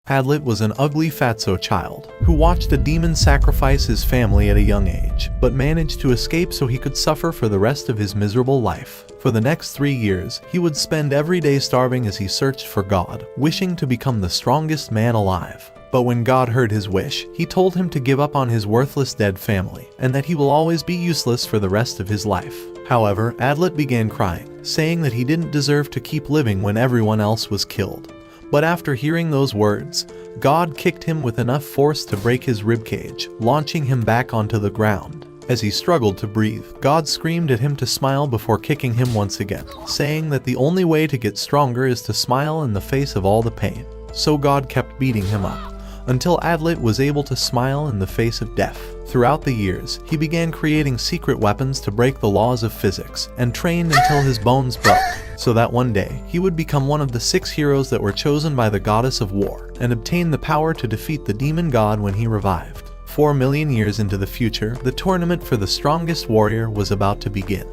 Adlet was an ugly fatso child who watched a demon sacrifice his family at a young age, but managed to escape so he could suffer for the rest of his miserable life. For the next 3 years, he would spend every day starving as he searched for God, wishing to become the strongest man alive. But when God heard his wish, he told him to give up on his worthless dead family, and that he will always be useless for the rest of his life. However, Adlet began crying, saying that he didn't deserve to keep living when everyone else was killed. But after hearing those words, God kicked him with enough force to break his ribcage, launching him back onto the ground. As he struggled to breathe, God screamed at him to smile before kicking him once again, saying that the only way to get stronger is to smile in the face of all the pain. So God kept beating him up, until Adlet was able to smile in the face of death. Throughout the years, he began creating secret weapons to break the laws of physics, and trained until his bones broke, so that one day, he would become one of the 6 heroes that were chosen by the goddess of war, and obtain the power to defeat the demon god when he revived. 4 million years into the future, the tournament for the strongest warrior was about to begin,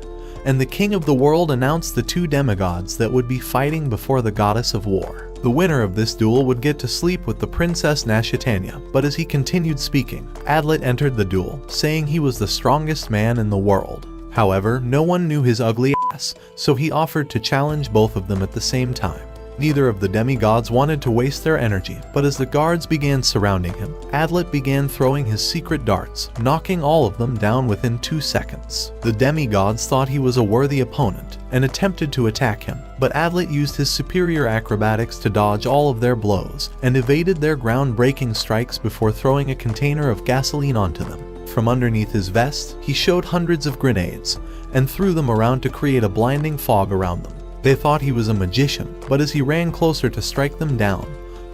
and the king of the world announced the 2 demigods that would be fighting before the goddess of war. The winner of this duel would get to sleep with the princess Nashitania, but as he continued speaking, Adlet entered the duel, saying he was the strongest man in the world. However, no one knew his ugly ass, so he offered to challenge both of them at the same time. Neither of the demigods wanted to waste their energy, but as the guards began surrounding him, Adlet began throwing his secret darts, knocking all of them down within 2 seconds. The demigods thought he was a worthy opponent, and attempted to attack him, but Adlet used his superior acrobatics to dodge all of their blows, and evaded their ground-breaking strikes before throwing a container of gasoline onto them. From underneath his vest, he showed hundreds of grenades, and threw them around to create a blinding fog around them. They thought he was a magician, but as he ran closer to strike them down,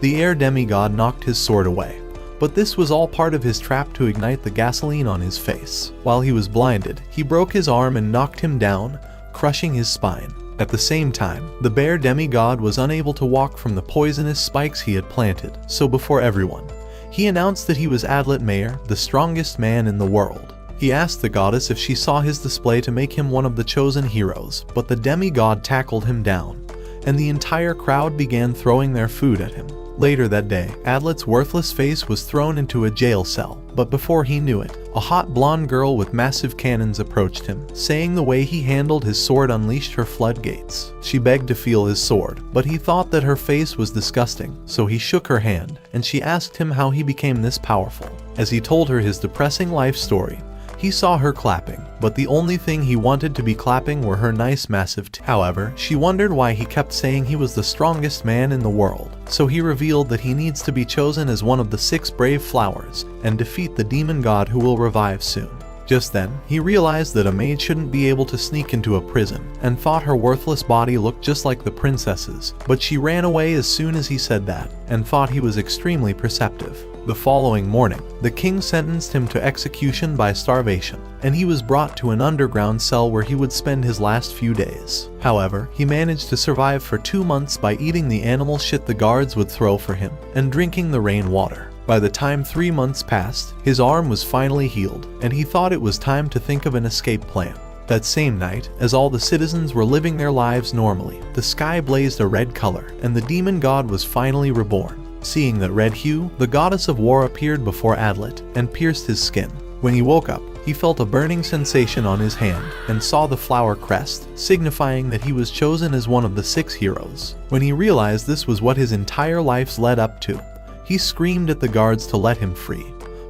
the air demigod knocked his sword away. But this was all part of his trap to ignite the gasoline on his face. While he was blinded, he broke his arm and knocked him down, crushing his spine. At the same time, the bear demigod was unable to walk from the poisonous spikes he had planted, so before everyone, he announced that he was Adlet Mayer, the strongest man in the world. He asked the goddess if she saw his display to make him one of the chosen heroes, but the demigod tackled him down, and the entire crowd began throwing their food at him. Later that day, Adlet's worthless face was thrown into a jail cell, but before he knew it, a hot blonde girl with massive cannons approached him, saying the way he handled his sword unleashed her floodgates. She begged to feel his sword, but he thought that her face was disgusting, so he shook her hand, and she asked him how he became this powerful. As he told her his depressing life story, he saw her clapping, but the only thing he wanted to be clapping were her nice massive teeth. However, she wondered why he kept saying he was the strongest man in the world, so he revealed that he needs to be chosen as one of the 6 brave flowers, and defeat the demon god who will revive soon. Just then, he realized that a maid shouldn't be able to sneak into a prison, and thought her worthless body looked just like the princess's, but she ran away as soon as he said that, and thought he was extremely perceptive. The following morning, the king sentenced him to execution by starvation, and he was brought to an underground cell where he would spend his last few days. However, he managed to survive for 2 months by eating the animal shit the guards would throw for him, and drinking the rainwater. By the time 3 months passed, his arm was finally healed, and he thought it was time to think of an escape plan. That same night, as all the citizens were living their lives normally, the sky blazed a red color, and the demon god was finally reborn. Seeing that red hue, the goddess of war appeared before Adlet, and pierced his skin. When he woke up, he felt a burning sensation on his hand, and saw the flower crest, signifying that he was chosen as one of the 6 heroes. When he realized this was what his entire life's led up to, he screamed at the guards to let him free.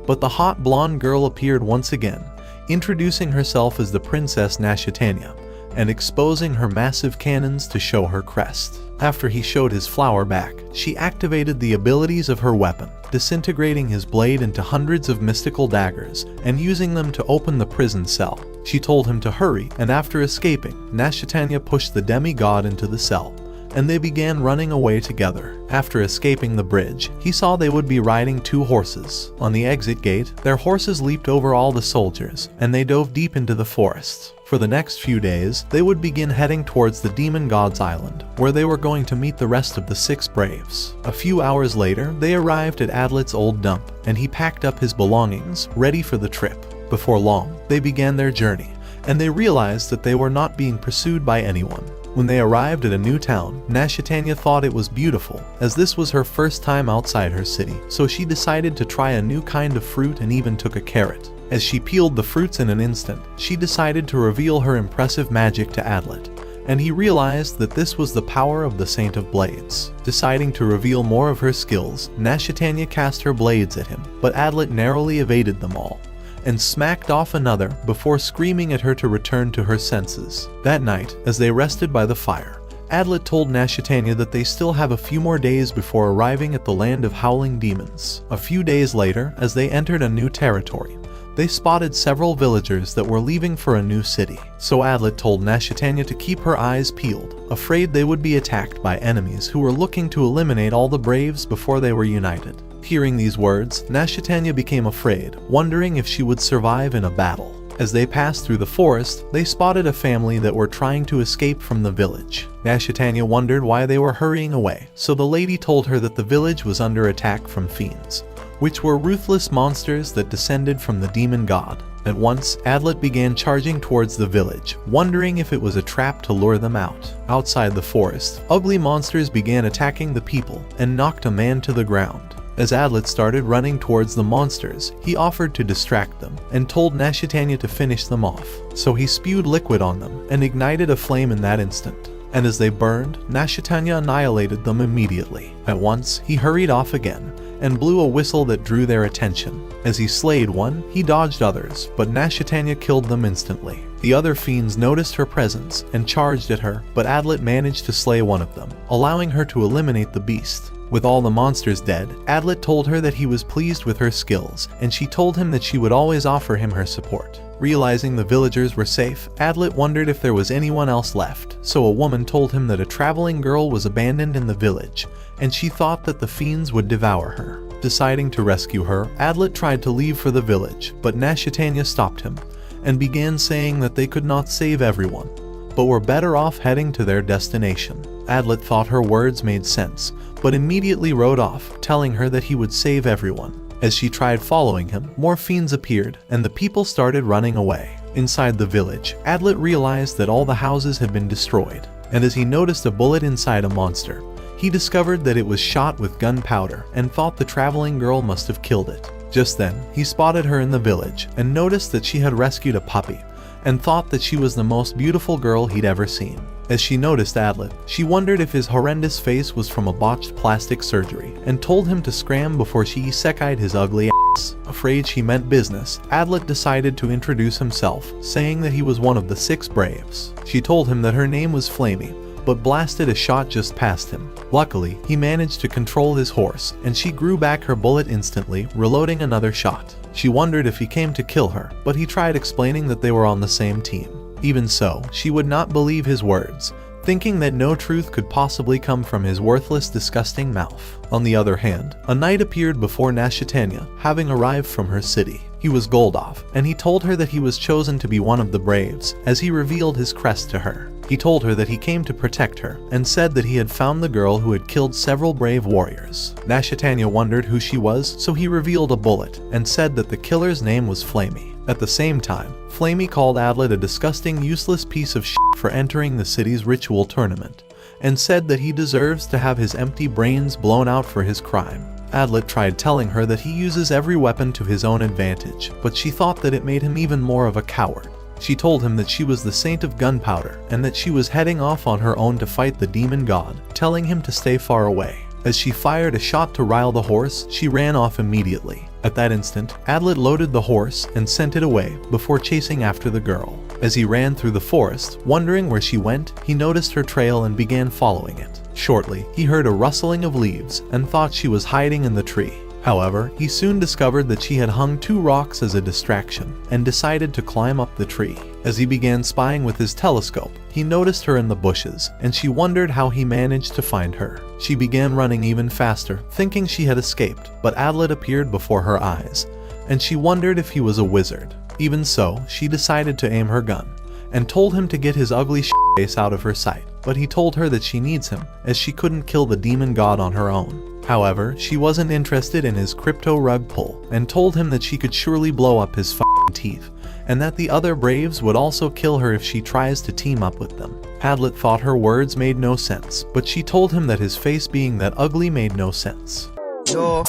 But the hot blonde girl appeared once again, introducing herself as the Princess Nashitania, and exposing her massive cannons to show her crest. After he showed his flower back, she activated the abilities of her weapon, disintegrating his blade into hundreds of mystical daggers, and using them to open the prison cell. She told him to hurry, and after escaping, Nashitania pushed the demigod into the cell, and they began running away together. After escaping the bridge, he saw they would be riding 2 horses. On the exit gate, their horses leaped over all the soldiers, and they dove deep into the forests. For the next few days, they would begin heading towards the demon god's island, where they were going to meet the rest of the 6 braves. A few hours later, they arrived at Adlet's old dump, and he packed up his belongings, ready for the trip. Before long, they began their journey, and they realized that they were not being pursued by anyone. When they arrived at a new town, Nashitanya thought it was beautiful, as this was her first time outside her city, so she decided to try a new kind of fruit and even took a carrot. As she peeled the fruits in an instant, she decided to reveal her impressive magic to Adlet, and he realized that this was the power of the Saint of Blades. Deciding to reveal more of her skills, Nashitanya cast her blades at him, but Adlet narrowly evaded them all and smacked off another before screaming at her to return to her senses. That night, as they rested by the fire, Adlet told Nashitanya that they still have a few more days before arriving at the land of howling demons. A few days later, as they entered a new territory, they spotted several villagers that were leaving for a new city. So Adlet told Nashitanya to keep her eyes peeled, afraid they would be attacked by enemies who were looking to eliminate all the Braves before they were united. Hearing these words, Nashitanya became afraid, wondering if she would survive in a battle. As they passed through the forest, they spotted a family that were trying to escape from the village. Nashitanya wondered why they were hurrying away, so the lady told her that the village was under attack from fiends, which were ruthless monsters that descended from the demon god. At once, Adlet began charging towards the village, wondering if it was a trap to lure them out. Outside the forest, ugly monsters began attacking the people and knocked a man to the ground. As Adlet started running towards the monsters, he offered to distract them and told Nashitanya to finish them off. So he spewed liquid on them and ignited a flame in that instant. And as they burned, Nashitanya annihilated them immediately. At once, he hurried off again and blew a whistle that drew their attention. As he slayed one, he dodged others, but Nashitanya killed them instantly. The other fiends noticed her presence and charged at her, but Adlet managed to slay one of them, allowing her to eliminate the beast. With all the monsters dead, Adlet told her that he was pleased with her skills, and she told him that she would always offer him her support. Realizing the villagers were safe, Adlet wondered if there was anyone else left, so a woman told him that a traveling girl was abandoned in the village, and she thought that the fiends would devour her. Deciding to rescue her, Adlet tried to leave for the village, but Nashitanya stopped him, and began saying that they could not save everyone, but were better off heading to their destination. Adlet thought her words made sense, but immediately rode off, telling her that he would save everyone. As she tried following him, more fiends appeared, and the people started running away. Inside the village, Adlet realized that all the houses had been destroyed, and as he noticed a bullet inside a monster, he discovered that it was shot with gunpowder and thought the traveling girl must have killed it. Just then, he spotted her in the village and noticed that she had rescued a puppy, and thought that she was the most beautiful girl he'd ever seen. As she noticed Adlet, she wondered if his horrendous face was from a botched plastic surgery, and told him to scram before she isekai'd his ugly ass. Afraid she meant business, Adlet decided to introduce himself, saying that he was one of the 6 Braves. She told him that her name was Flamey, but blasted a shot just past him. Luckily, he managed to control his horse, and she grew back her bullet instantly, reloading another shot. She wondered if he came to kill her, but he tried explaining that they were on the same team. Even so, she would not believe his words, thinking that no truth could possibly come from his worthless, disgusting mouth. On the other hand, a knight appeared before Nashitanya, having arrived from her city. He was Goldoff, and he told her that he was chosen to be one of the Braves, as he revealed his crest to her. He told her that he came to protect her, and said that he had found the girl who had killed several brave warriors. Nashitanya wondered who she was, so he revealed a bullet, and said that the killer's name was Flamey. At the same time, Flamey called Adlet a disgusting, useless piece of shit for entering the city's ritual tournament, and said that he deserves to have his empty brains blown out for his crime. Adlet tried telling her that he uses every weapon to his own advantage, but she thought that it made him even more of a coward. She told him that she was the Saint of Gunpowder, and that she was heading off on her own to fight the demon god, telling him to stay far away. As she fired a shot to rile the horse, she ran off immediately. At that instant, Adlet loaded the horse and sent it away before chasing after the girl. As he ran through the forest, wondering where she went, he noticed her trail and began following it. Shortly, he heard a rustling of leaves and thought she was hiding in the tree. However, he soon discovered that she had hung 2 rocks as a distraction and decided to climb up the tree. As he began spying with his telescope, he noticed her in the bushes, and she wondered how he managed to find her. She began running even faster, thinking she had escaped, but Adlet appeared before her eyes, and she wondered if he was a wizard. Even so, she decided to aim her gun, and told him to get his ugly face out of her sight, but he told her that she needs him, as she couldn't kill the demon god on her own. However, she wasn't interested in his crypto rug pull, and told him that she could surely blow up his teeth, and that the other Braves would also kill her if she tries to team up with them. Adlet thought her words made no sense, but she told him that his face being that ugly made no sense. Yo,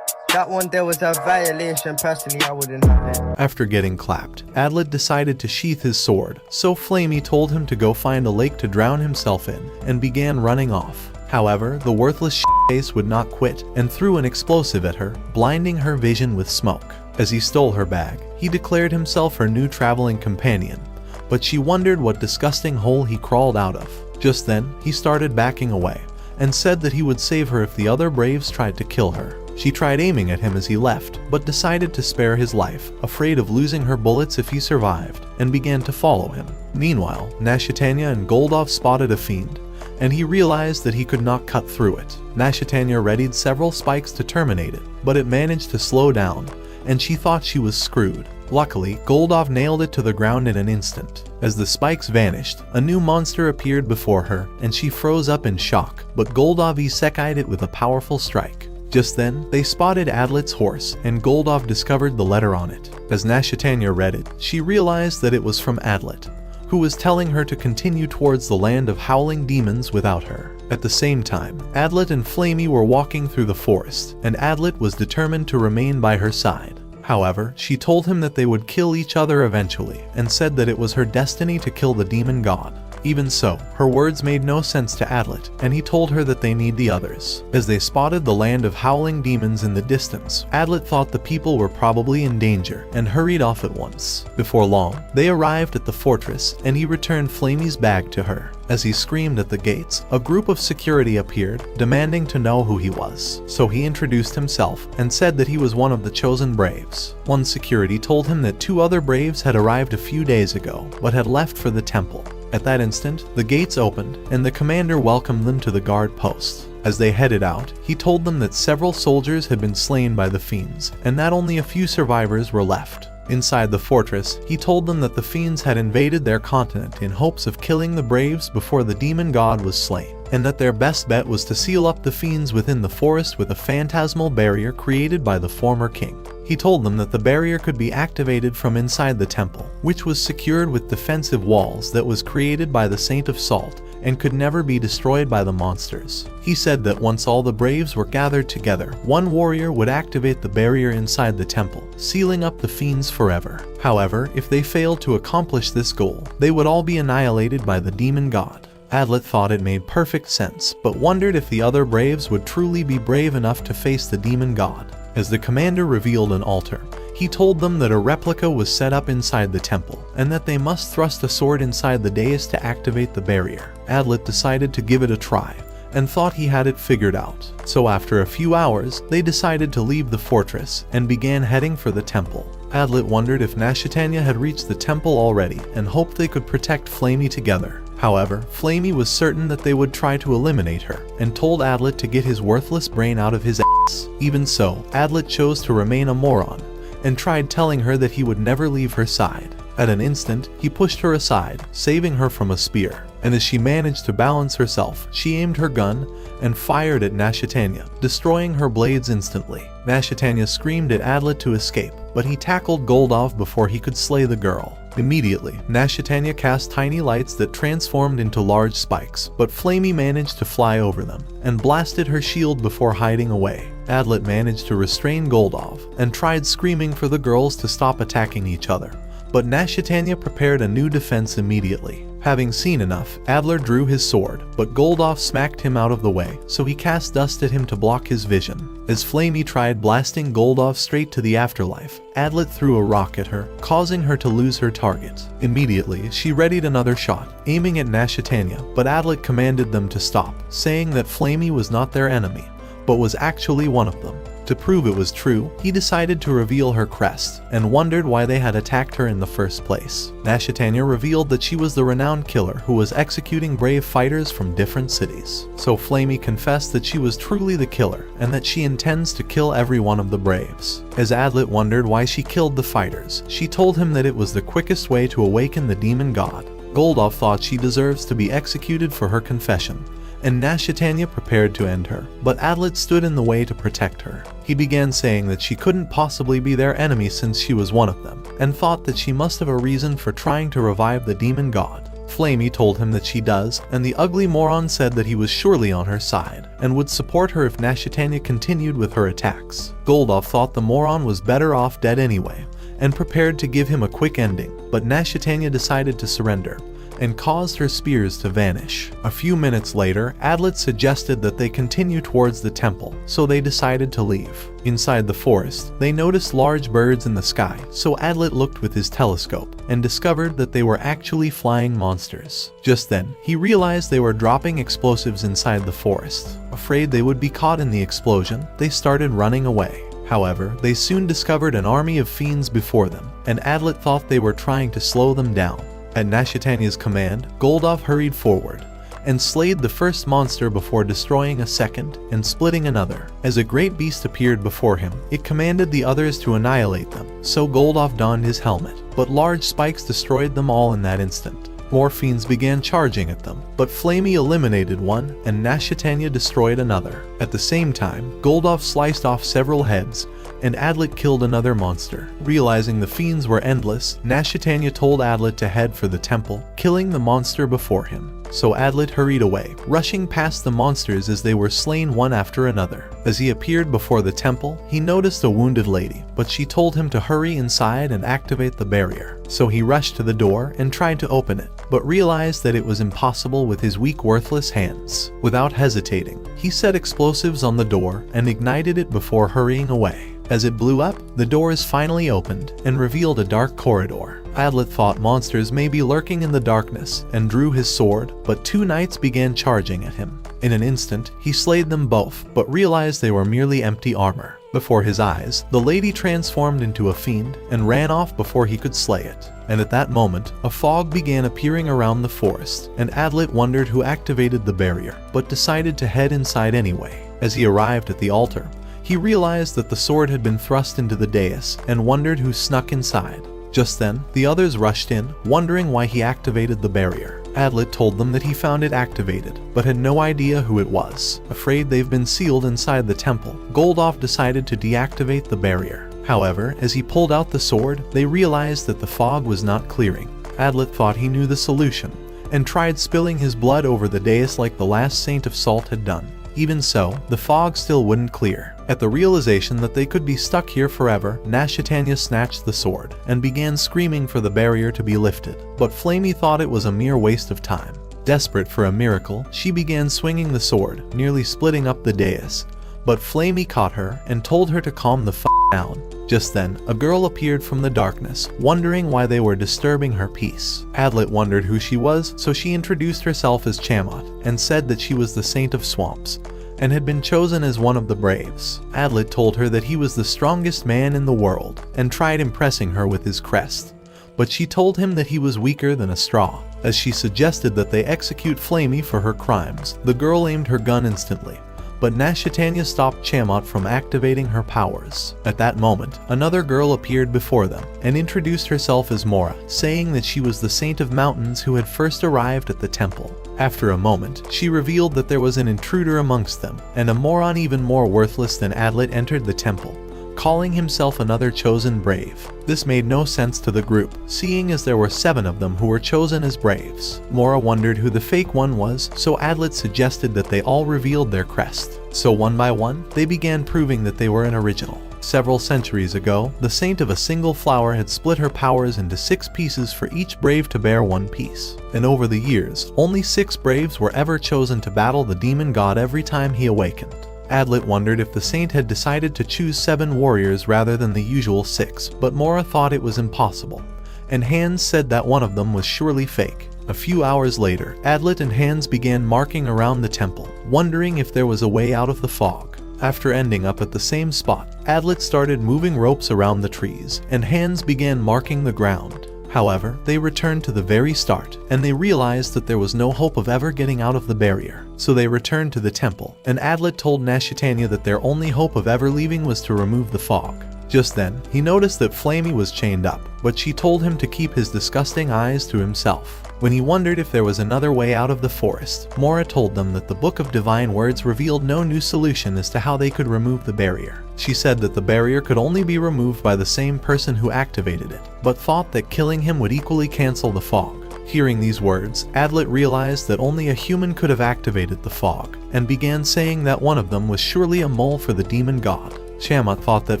that one there was a violation. Personally, I wouldn't have it. After getting clapped, Adlet decided to sheath his sword, so Flamey told him to go find a lake to drown himself in, and began running off. However, the worthless face would not quit, and threw an explosive at her, blinding her vision with smoke. As he stole her bag, he declared himself her new traveling companion, but she wondered what disgusting hole he crawled out of. Just then, he started backing away, and said that he would save her if the other Braves tried to kill her. She tried aiming at him as he left, but decided to spare his life, afraid of losing her bullets if he survived, and began to follow him. Meanwhile, Nashitanya and Goldov spotted a fiend, and he realized that he could not cut through it. Nashitanya readied several spikes to terminate it, but it managed to slow down, and she thought she was screwed. Luckily, Goldov nailed it to the ground in an instant. As the spikes vanished, a new monster appeared before her, and she froze up in shock, but Goldov isekai'd it with a powerful strike. Just then, they spotted Adlet's horse, and Goldov discovered the letter on it. As Nashitanya read it, she realized that it was from Adlet, who was telling her to continue towards the land of howling demons without her. At the same time, Adlet and Flamey were walking through the forest, and Adlet was determined to remain by her side. However, she told him that they would kill each other eventually, and said that it was her destiny to kill the demon god. Even so, her words made no sense to Adlet, and he told her that they need the others. As they spotted the land of howling demons in the distance, Adlet thought the people were probably in danger, and hurried off at once. Before long, they arrived at the fortress, and he returned Flamey's bag to her. As he screamed at the gates, a group of security appeared, demanding to know who he was. So he introduced himself, and said that he was one of the chosen Braves. One security told him that 2 other Braves had arrived a few days ago, but had left for the temple. At that instant, the gates opened, and the commander welcomed them to the guard post. As they headed out, he told them that several soldiers had been slain by the fiends, and that only a few survivors were left. Inside the fortress, he told them that the fiends had invaded their continent in hopes of killing the Braves before the demon god was slain, and that their best bet was to seal up the fiends within the forest with a phantasmal barrier created by the former king. He told them that the barrier could be activated from inside the temple, which was secured with defensive walls that was created by the Saint of Salt, and could never be destroyed by the monsters. He said that once all the Braves were gathered together, one warrior would activate the barrier inside the temple, sealing up the fiends forever. However, if they failed to accomplish this goal, they would all be annihilated by the demon god. Adlet thought it made perfect sense, but wondered if the other Braves would truly be brave enough to face the demon god. As the commander revealed an altar, he told them that a replica was set up inside the temple, and that they must thrust a sword inside the dais to activate the barrier. Adlet decided to give it a try, and thought he had it figured out. So after a few hours, they decided to leave the fortress, and began heading for the temple. Adlet wondered if Nashitanya had reached the temple already, and hoped they could protect Flamey together. However, Flamey was certain that they would try to eliminate her, and told Adlet to get his worthless brain out of his ass. Even so, Adlet chose to remain a moron, and tried telling her that he would never leave her side. At an instant, he pushed her aside, saving her from a spear, and as she managed to balance herself, she aimed her gun and fired at Nashitanya, destroying her blades instantly. Nashitanya screamed at Adlet to escape, but he tackled Goldov before he could slay the girl. Immediately, Nashitanya cast tiny lights that transformed into large spikes, but Flamey managed to fly over them, and blasted her shield before hiding away. Adlet managed to restrain Goldov, and tried screaming for the girls to stop attacking each other, but Nashitanya prepared a new defense immediately. Having seen enough, Adler drew his sword, but Goldov smacked him out of the way, so he cast dust at him to block his vision. As Flamey tried blasting Goldov straight to the afterlife, Adlet threw a rock at her, causing her to lose her target. Immediately, she readied another shot, aiming at Nashitanya, but Adlet commanded them to stop, saying that Flamey was not their enemy, but was actually one of them. To prove it was true, he decided to reveal her crest, and wondered why they had attacked her in the first place. Nashitanya revealed that she was the renowned killer who was executing brave fighters from different cities. So Flamey confessed that she was truly the killer, and that she intends to kill every one of the Braves. As Adlet wondered why she killed the fighters, she told him that it was the quickest way to awaken the demon god. Goldov thought she deserves to be executed for her confession, and Nashitanya prepared to end her, but Adlet stood in the way to protect her. He began saying that she couldn't possibly be their enemy since she was one of them, and thought that she must have a reason for trying to revive the demon god. Flamey told him that she does, and the ugly moron said that he was surely on her side, and would support her if Nashitanya continued with her attacks. Goldoff thought the moron was better off dead anyway, and prepared to give him a quick ending, but Nashitanya decided to surrender, and caused her spears to vanish. A few minutes later, Adlet suggested that they continue towards the temple, so they decided to leave. Inside the forest, they noticed large birds in the sky, so Adlet looked with his telescope and discovered that they were actually flying monsters. Just then, he realized they were dropping explosives inside the forest. Afraid they would be caught in the explosion, they started running away. However, they soon discovered an army of fiends before them, and Adlet thought they were trying to slow them down. At Nashitanya's command, Goldoff hurried forward and slayed the first monster before destroying a second and splitting another. As a great beast appeared before him, it commanded the others to annihilate them, so Goldoff donned his helmet, but large spikes destroyed them all in that instant. More fiends began charging at them, but Flamey eliminated one and Nashitanya destroyed another. At the same time, Goldoff sliced off several heads, and Adlet killed another monster. Realizing the fiends were endless, Nashitanya told Adlet to head for the temple, killing the monster before him. So Adlet hurried away, rushing past the monsters as they were slain one after another. As he appeared before the temple, he noticed a wounded lady, but she told him to hurry inside and activate the barrier. So he rushed to the door and tried to open it, but realized that it was impossible with his weak, worthless hands. Without hesitating, he set explosives on the door and ignited it before hurrying away. As it blew up, the doors finally opened and revealed a dark corridor. Adlet thought monsters may be lurking in the darkness and drew his sword, but two knights began charging at him. In an instant, he slayed them both, but realized they were merely empty armor. Before his eyes, the lady transformed into a fiend and ran off before he could slay it. And at that moment, a fog began appearing around the forest, and Adlet wondered who activated the barrier, but decided to head inside anyway. As he arrived at the altar, he realized that the sword had been thrust into the dais and wondered who snuck inside. Just then, the others rushed in, wondering why he activated the barrier. Adlet told them that he found it activated, but had no idea who it was. Afraid they've been sealed inside the temple, Goldoff decided to deactivate the barrier. However, as he pulled out the sword, they realized that the fog was not clearing. Adlet thought he knew the solution, and tried spilling his blood over the dais like the last saint of salt had done. Even so, the fog still wouldn't clear. At the realization that they could be stuck here forever, Nashitanya snatched the sword and began screaming for the barrier to be lifted, but Flamey thought it was a mere waste of time. Desperate for a miracle, she began swinging the sword, nearly splitting up the dais, but Flamey caught her and told her to calm the f*** down. Just then, a girl appeared from the darkness, wondering why they were disturbing her peace. Adlet wondered who she was, so she introduced herself as Chamot, and said that she was the Saint of Swamps, and had been chosen as one of the braves. Adlet told her that he was the strongest man in the world, and tried impressing her with his crest, but she told him that he was weaker than a straw. As she suggested that they execute Flamey for her crimes, the girl aimed her gun instantly, but Nashitanya stopped Chamot from activating her powers. At that moment, another girl appeared before them and introduced herself as Mora, saying that she was the Saint of Mountains who had first arrived at the temple. After a moment, she revealed that there was an intruder amongst them, and a moron even more worthless than Adlet entered the temple, calling himself another chosen brave. This made no sense to the group, seeing as there were 7 of them who were chosen as braves. Mora wondered who the fake one was, so Adlet suggested that they all revealed their crest. So one by one, they began proving that they were an original. Several centuries ago, the Saint of a single flower had split her powers into 6 pieces for each brave to bear 1 piece. And over the years, only 6 braves were ever chosen to battle the demon god every time he awakened. Adlet wondered if the saint had decided to choose 7 warriors rather than the usual 6, but Mora thought it was impossible, and Hans said that one of them was surely fake. A few hours later, Adlet and Hans began marking around the temple, wondering if there was a way out of the fog. After ending up at the same spot, Adlet started moving ropes around the trees, and Hans began marking the ground. However, they returned to the very start, and they realized that there was no hope of ever getting out of the barrier. So they returned to the temple, and Adlet told Nashitanya that their only hope of ever leaving was to remove the fog. Just then, he noticed that Flamey was chained up, but she told him to keep his disgusting eyes to himself. When he wondered if there was another way out of the forest, Mora told them that the Book of Divine Words revealed no new solution as to how they could remove the barrier. She said that the barrier could only be removed by the same person who activated it, but thought that killing him would equally cancel the fog. Hearing these words, Adlet realized that only a human could have activated the fog, and began saying that one of them was surely a mole for the demon god. Tiamat thought that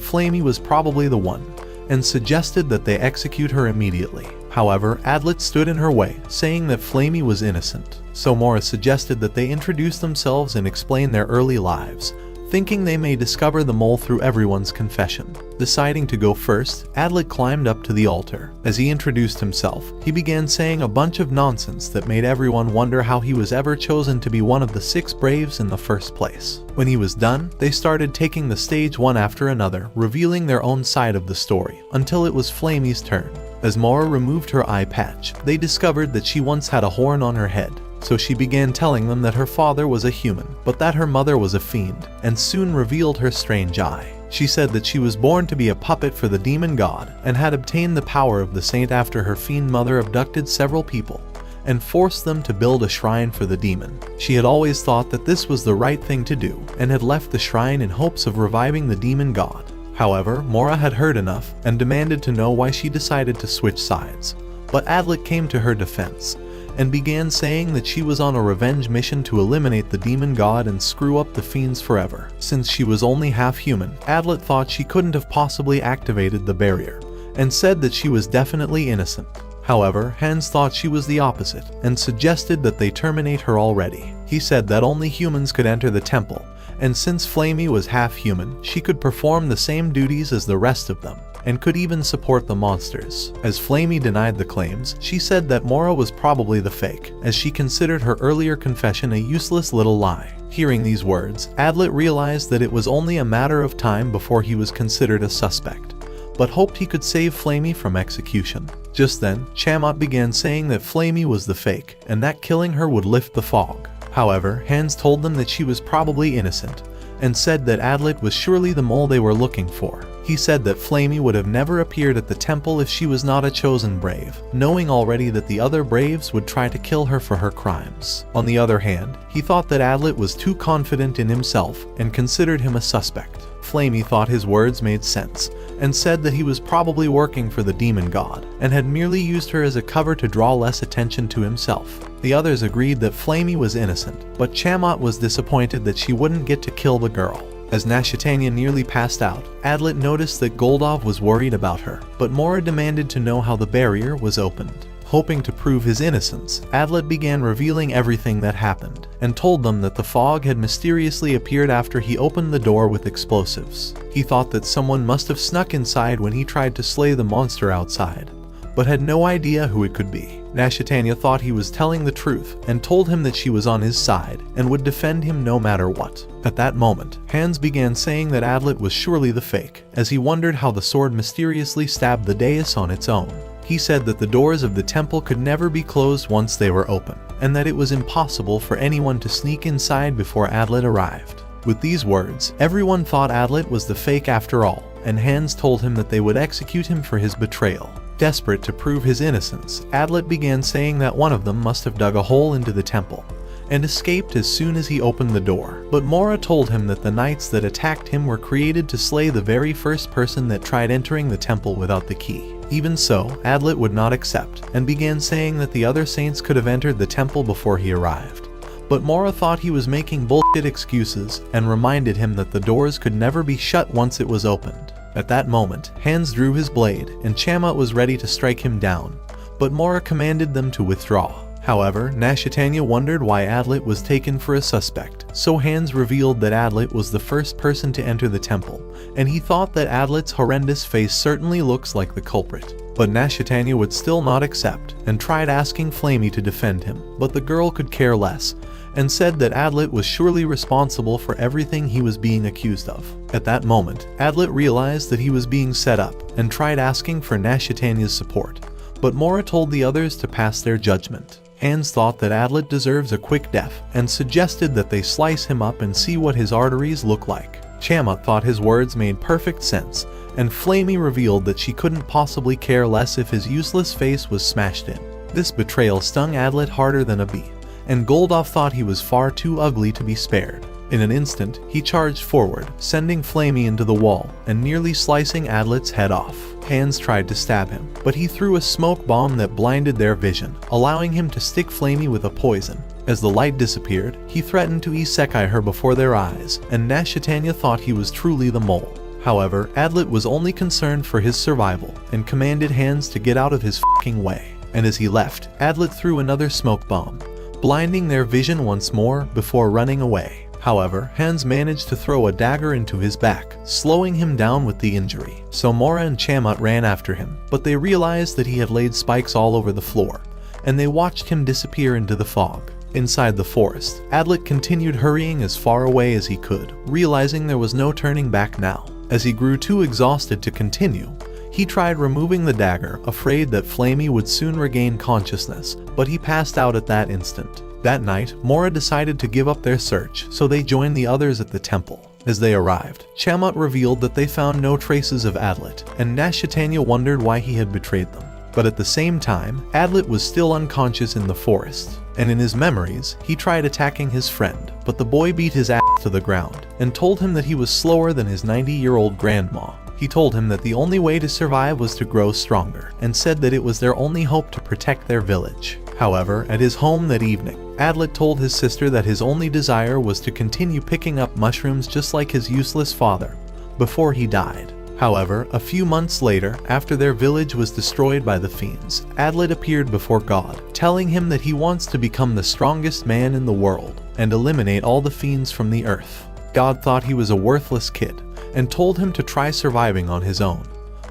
Flamey was probably the one, and suggested that they execute her immediately. However, Adlet stood in her way, saying that Flamey was innocent. So Mora suggested that they introduce themselves and explain their early lives, thinking they may discover the mole through everyone's confession. Deciding to go first, Adlet climbed up to the altar. As he introduced himself, he began saying a bunch of nonsense that made everyone wonder how he was ever chosen to be one of the 6 braves in the first place. When he was done, they started taking the stage one after another, revealing their own side of the story, until it was Flamey's turn. As Mora removed her eye patch, they discovered that she once had a horn on her head. So she began telling them that her father was a human, but that her mother was a fiend, and soon revealed her strange eye. She said that she was born to be a puppet for the demon god, and had obtained the power of the saint after her fiend mother abducted several people, and forced them to build a shrine for the demon. She had always thought that this was the right thing to do, and had left the shrine in hopes of reviving the demon god. However, Mora had heard enough, and demanded to know why she decided to switch sides. But Adlet came to her defense, and began saying that she was on a revenge mission to eliminate the demon god and screw up the fiends forever. Since she was only half human, Adlet thought she couldn't have possibly activated the barrier, and said that she was definitely innocent. However, Hans thought she was the opposite, and suggested that they terminate her already. He said that only humans could enter the temple, and since Flamey was half human, she could perform the same duties as the rest of them, and could even support the monsters. As Flamey denied the claims, she said that Mora was probably the fake, as she considered her earlier confession a useless little lie. Hearing these words, Adlet realized that it was only a matter of time before he was considered a suspect, but hoped he could save Flamey from execution. Just then, Tiamat began saying that Flamey was the fake, and that killing her would lift the fog. However, Hans told them that she was probably innocent, and said that Adlet was surely the mole they were looking for. He said that Flamey would have never appeared at the temple if she was not a chosen brave, knowing already that the other braves would try to kill her for her crimes. On the other hand, he thought that Adlet was too confident in himself and considered him a suspect. Flamey thought his words made sense, and said that he was probably working for the demon god, and had merely used her as a cover to draw less attention to himself. The others agreed that Flamey was innocent, but Tiamat was disappointed that she wouldn't get to kill the girl. As Nashitania nearly passed out, Adlet noticed that Goldov was worried about her, but Mora demanded to know how the barrier was opened. Hoping to prove his innocence, Adlet began revealing everything that happened, and told them that the fog had mysteriously appeared after he opened the door with explosives. He thought that someone must have snuck inside when he tried to slay the monster outside, but had no idea who it could be. Nashitania thought he was telling the truth, and told him that she was on his side, and would defend him no matter what. At that moment, Hans began saying that Adlet was surely the fake, as he wondered how the sword mysteriously stabbed the dais on its own. He said that the doors of the temple could never be closed once they were open, and that it was impossible for anyone to sneak inside before Adlet arrived. With these words, everyone thought Adlet was the fake after all, and Hans told him that they would execute him for his betrayal. Desperate to prove his innocence, Adlet began saying that one of them must have dug a hole into the temple, and escaped as soon as he opened the door. But Mora told him that the knights that attacked him were created to slay the very first person that tried entering the temple without the key. Even so, Adlet would not accept, and began saying that the other saints could have entered the temple before he arrived. But Mora thought he was making bullshit excuses, and reminded him that the doors could never be shut once it was opened. At that moment, Hans drew his blade, and Tiamat was ready to strike him down, but Mora commanded them to withdraw. However, Nashitania wondered why Adlet was taken for a suspect, so Hans revealed that Adlet was the first person to enter the temple, and he thought that Adlet's horrendous face certainly looks like the culprit. But Nashitania would still not accept, and tried asking Flamey to defend him, but the girl could care less, and said that Adlet was surely responsible for everything he was being accused of. At that moment, Adlet realized that he was being set up, and tried asking for Nashitania's support, but Mora told the others to pass their judgment. Hans thought that Adlet deserves a quick death, and suggested that they slice him up and see what his arteries look like. Tiamat thought his words made perfect sense, and Flamey revealed that she couldn't possibly care less if his useless face was smashed in. This betrayal stung Adlet harder than a bee, and Goldoff thought he was far too ugly to be spared. In an instant, he charged forward, sending Flamey into the wall and nearly slicing Adlet's head off. Hands tried to stab him, but he threw a smoke bomb that blinded their vision, allowing him to stick Flamey with a poison. As the light disappeared, he threatened to isekai her before their eyes, and Nashtanya thought he was truly the mole. However, Adlet was only concerned for his survival and commanded Hands to get out of his f***ing way. And as he left, Adlet threw another smoke bomb, blinding their vision once more before running away. However, Hands managed to throw a dagger into his back, slowing him down with the injury. So Mora and Chamut ran after him, but they realized that he had laid spikes all over the floor, and they watched him disappear into the fog. Inside the forest, Adlet continued hurrying as far away as he could, realizing there was no turning back now. As he grew too exhausted to continue, he tried removing the dagger, afraid that Flamey would soon regain consciousness, but he passed out at that instant. That night, Mora decided to give up their search, so they joined the others at the temple. As they arrived, Chamut revealed that they found no traces of Adlet, and Nashtanya wondered why he had betrayed them. But at the same time, Adlet was still unconscious in the forest, and in his memories, he tried attacking his friend, but the boy beat his ass to the ground, and told him that he was slower than his 90-year-old grandma. He told him that the only way to survive was to grow stronger, and said that it was their only hope to protect their village. However, at his home that evening, Adlet told his sister that his only desire was to continue picking up mushrooms just like his useless father, before he died. However, a few months later, after their village was destroyed by the fiends, Adlet appeared before God, telling him that he wants to become the strongest man in the world, and eliminate all the fiends from the earth. God thought he was a worthless kid, and told him to try surviving on his own.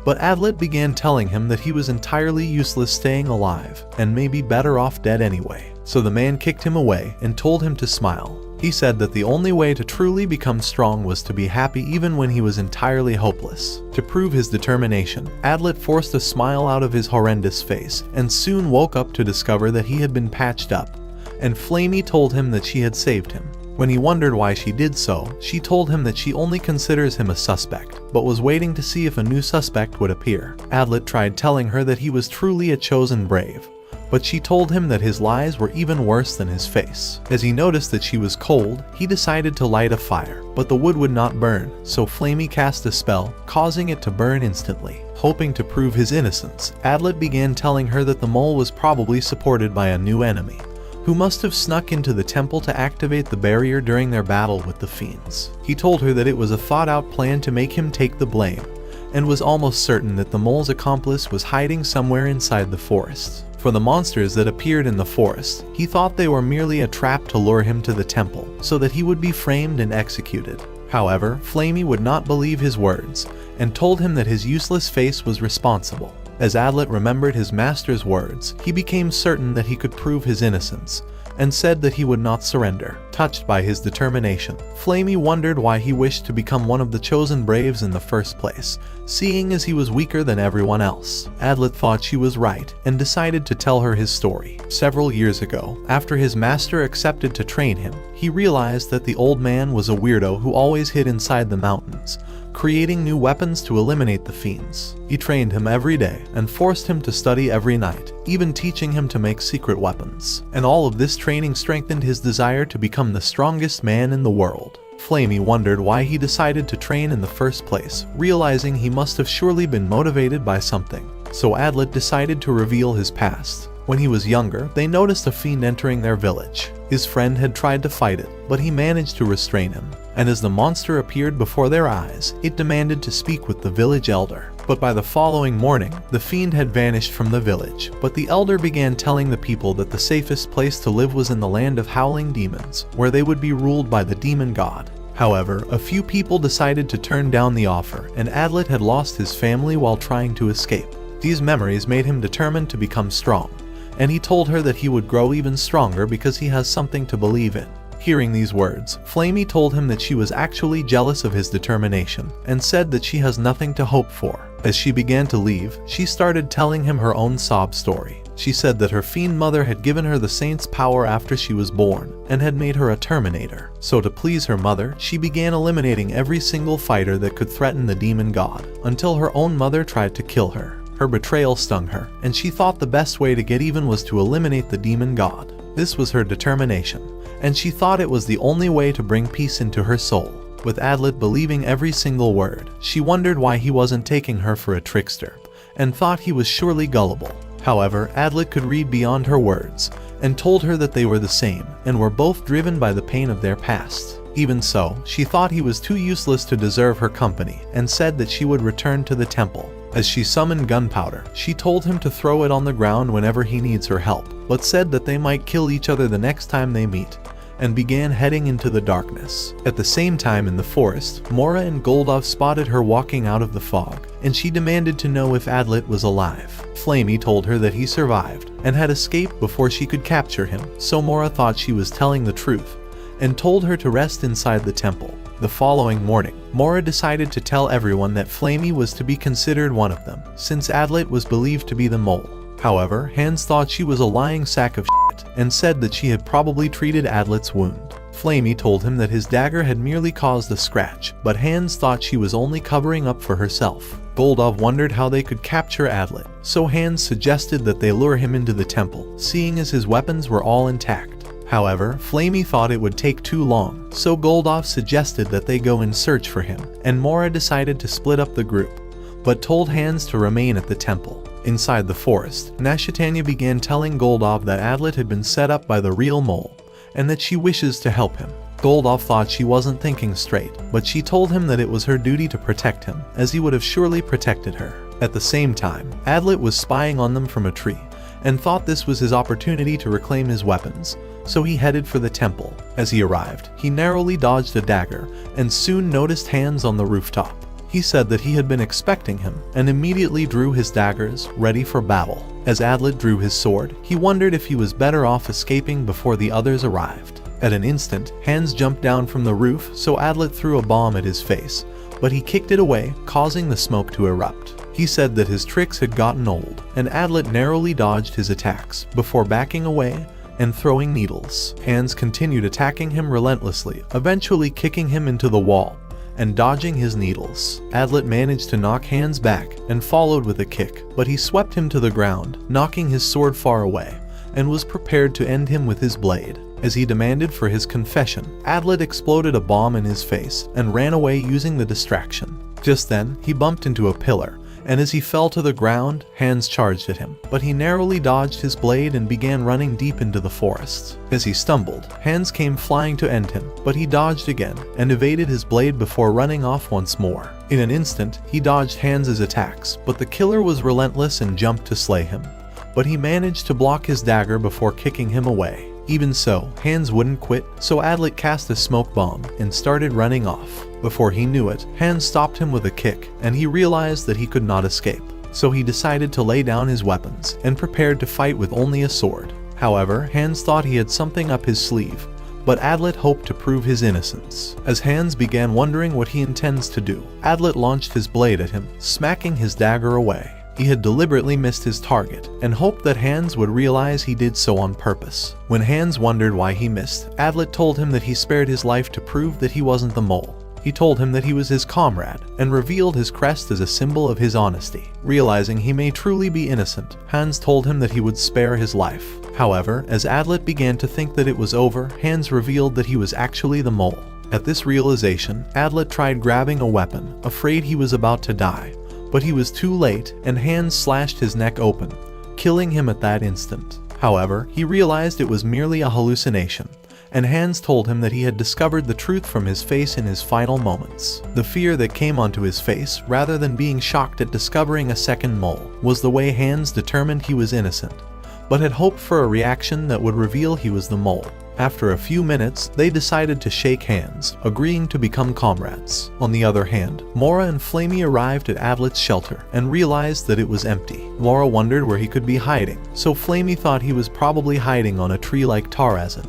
But Adlet began telling him that he was entirely useless staying alive, and may be better off dead anyway. So the man kicked him away and told him to smile. He said that the only way to truly become strong was to be happy even when he was entirely hopeless. To prove his determination, Adlet forced a smile out of his horrendous face, and soon woke up to discover that he had been patched up, and Flamey told him that she had saved him. When he wondered why she did so, she told him that she only considers him a suspect, but was waiting to see if a new suspect would appear. Adlet tried telling her that he was truly a chosen brave, but she told him that his lies were even worse than his face. As he noticed that she was cold, he decided to light a fire, but the wood would not burn, so Flamey cast a spell, causing it to burn instantly. Hoping to prove his innocence, Adlet began telling her that the mole was probably supported by a new enemy, who must have snuck into the temple to activate the barrier during their battle with the fiends. He told her that it was a thought-out plan to make him take the blame, and was almost certain that the mole's accomplice was hiding somewhere inside the forest. For the monsters that appeared in the forest, he thought they were merely a trap to lure him to the temple, so that he would be framed and executed. However, Flamey would not believe his words, and told him that his useless face was responsible. As Adlet remembered his master's words, he became certain that he could prove his innocence, and said that he would not surrender. Touched by his determination, Flamey wondered why he wished to become one of the chosen braves in the first place, seeing as he was weaker than everyone else. Adlet thought she was right, and decided to tell her his story. Several years ago, after his master accepted to train him, he realized that the old man was a weirdo who always hid inside the mountains, creating new weapons to eliminate the fiends. He trained him every day and forced him to study every night, even teaching him to make secret weapons. And all of this training strengthened his desire to become the strongest man in the world. Flamey wondered why he decided to train in the first place, realizing he must have surely been motivated by something. So Adlet decided to reveal his past. When he was younger, they noticed a fiend entering their village. His friend had tried to fight it, but he managed to restrain him. And as the monster appeared before their eyes, it demanded to speak with the village elder. But by the following morning, the fiend had vanished from the village. But the elder began telling the people that the safest place to live was in the land of howling demons, where they would be ruled by the demon god. However, a few people decided to turn down the offer, and Adlet had lost his family while trying to escape. These memories made him determined to become strong, and he told her that he would grow even stronger because he has something to believe in. Hearing these words, Flamey told him that she was actually jealous of his determination, and said that she has nothing to hope for. As she began to leave, she started telling him her own sob story. She said that her fiend mother had given her the saint's power after she was born and had made her a Terminator. So to please her mother, she began eliminating every single fighter that could threaten the demon god, until her own mother tried to kill her. Her betrayal stung her, and she thought the best way to get even was to eliminate the demon god. This was her determination, and she thought it was the only way to bring peace into her soul. With Adlet believing every single word, she wondered why he wasn't taking her for a trickster, and thought he was surely gullible. However, Adlet could read beyond her words, and told her that they were the same, and were both driven by the pain of their past. Even so, she thought he was too useless to deserve her company, and said that she would return to the temple. As she summoned gunpowder, she told him to throw it on the ground whenever he needs her help, but said that they might kill each other the next time they meet, and began heading into the darkness. At the same time in the forest, Mora and Goldov spotted her walking out of the fog, and she demanded to know if Adlet was alive. Flamey told her that he survived, and had escaped before she could capture him, so Mora thought she was telling the truth, and told her to rest inside the temple. The following morning, Mora decided to tell everyone that Flamey was to be considered one of them, since Adlet was believed to be the mole. However, Hans thought she was a lying sack of shit, and said that she had probably treated Adlet's wound. Flamey told him that his dagger had merely caused a scratch, but Hans thought she was only covering up for herself. Goldov wondered how they could capture Adlet, so Hans suggested that they lure him into the temple, seeing as his weapons were all intact. However, Flamey thought it would take too long, so Goldov suggested that they go in search for him, and Mora decided to split up the group, but told Hans to remain at the temple. Inside the forest, Nashatanya began telling Goldov that Adlet had been set up by the real mole, and that she wishes to help him. Goldov thought she wasn't thinking straight, but she told him that it was her duty to protect him, as he would have surely protected her. At the same time, Adlet was spying on them from a tree, and thought this was his opportunity to reclaim his weapons, so he headed for the temple. As he arrived, he narrowly dodged a dagger, and soon noticed Hans on the rooftop. He said that he had been expecting him, and immediately drew his daggers, ready for battle. As Adlet drew his sword, he wondered if he was better off escaping before the others arrived. At an instant, Hans jumped down from the roof, so Adlet threw a bomb at his face, but he kicked it away, causing the smoke to erupt. He said that his tricks had gotten old, and Adlet narrowly dodged his attacks, before backing away and throwing needles. Hans continued attacking him relentlessly, eventually kicking him into the wall and dodging his needles. Adlet managed to knock Hans back and followed with a kick, but he swept him to the ground, knocking his sword far away, and was prepared to end him with his blade. As he demanded for his confession, Adlet exploded a bomb in his face and ran away using the distraction. Just then, he bumped into a pillar, and as he fell to the ground, Hans charged at him, but he narrowly dodged his blade and began running deep into the forest. As he stumbled, Hans came flying to end him, but he dodged again and evaded his blade before running off once more. In an instant, he dodged Hans's attacks, but the killer was relentless and jumped to slay him. But he managed to block his dagger before kicking him away. Even so, Hans wouldn't quit, so Adlet cast a smoke bomb and started running off. Before he knew it, Hans stopped him with a kick, and he realized that he could not escape. So he decided to lay down his weapons and prepared to fight with only a sword. However, Hans thought he had something up his sleeve, but Adlet hoped to prove his innocence. As Hans began wondering what he intends to do, Adlet launched his blade at him, smacking his dagger away. He had deliberately missed his target, and hoped that Hans would realize he did so on purpose. When Hans wondered why he missed, Adlet told him that he spared his life to prove that he wasn't the mole. He told him that he was his comrade, and revealed his crest as a symbol of his honesty. Realizing he may truly be innocent, Hans told him that he would spare his life. However, as Adlet began to think that it was over, Hans revealed that he was actually the mole. At this realization, Adlet tried grabbing a weapon, afraid he was about to die. But he was too late, and Hans slashed his neck open, killing him at that instant. However, he realized it was merely a hallucination, and Hans told him that he had discovered the truth from his face in his final moments. The fear that came onto his face, rather than being shocked at discovering a second mole, was the way Hans determined he was innocent, but had hoped for a reaction that would reveal he was the mole. After a few minutes, they decided to shake hands, agreeing to become comrades. On the other hand, Mora and Flamey arrived at Adlet's shelter and realized that it was empty. Mora wondered where he could be hiding, so Flamey thought he was probably hiding on a tree like Tarazan,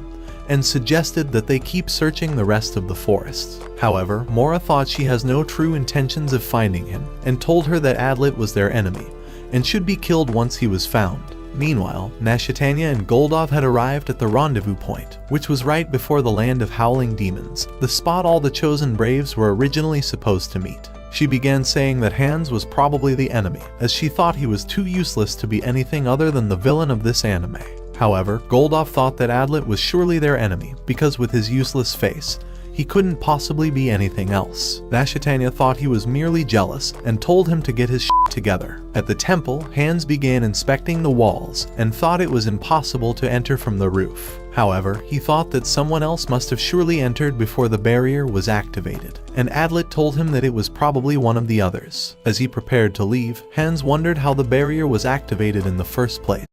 and suggested that they keep searching the rest of the forest. However, Mora thought she has no true intentions of finding him, and told her that Adlet was their enemy, and should be killed once he was found. Meanwhile, Nashatanya and Goldov had arrived at the rendezvous point, which was right before the land of howling demons, the spot all the chosen braves were originally supposed to meet. She began saying that Hans was probably the enemy, as she thought he was too useless to be anything other than the villain of this anime. However, Goldov thought that Adlet was surely their enemy, because with his useless face, he couldn't possibly be anything else. Nashatanya thought he was merely jealous and told him to get his shit together. At the temple, Hans began inspecting the walls and thought it was impossible to enter from the roof. However, he thought that someone else must have surely entered before the barrier was activated, and Adlet told him that it was probably one of the others. As he prepared to leave, Hans wondered how the barrier was activated in the first place.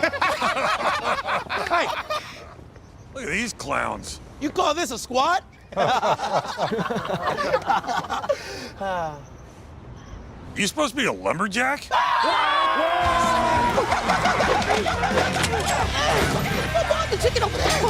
Hey, look at these clowns. You call this a squad? You supposed to be a lumberjack? The chicken over there.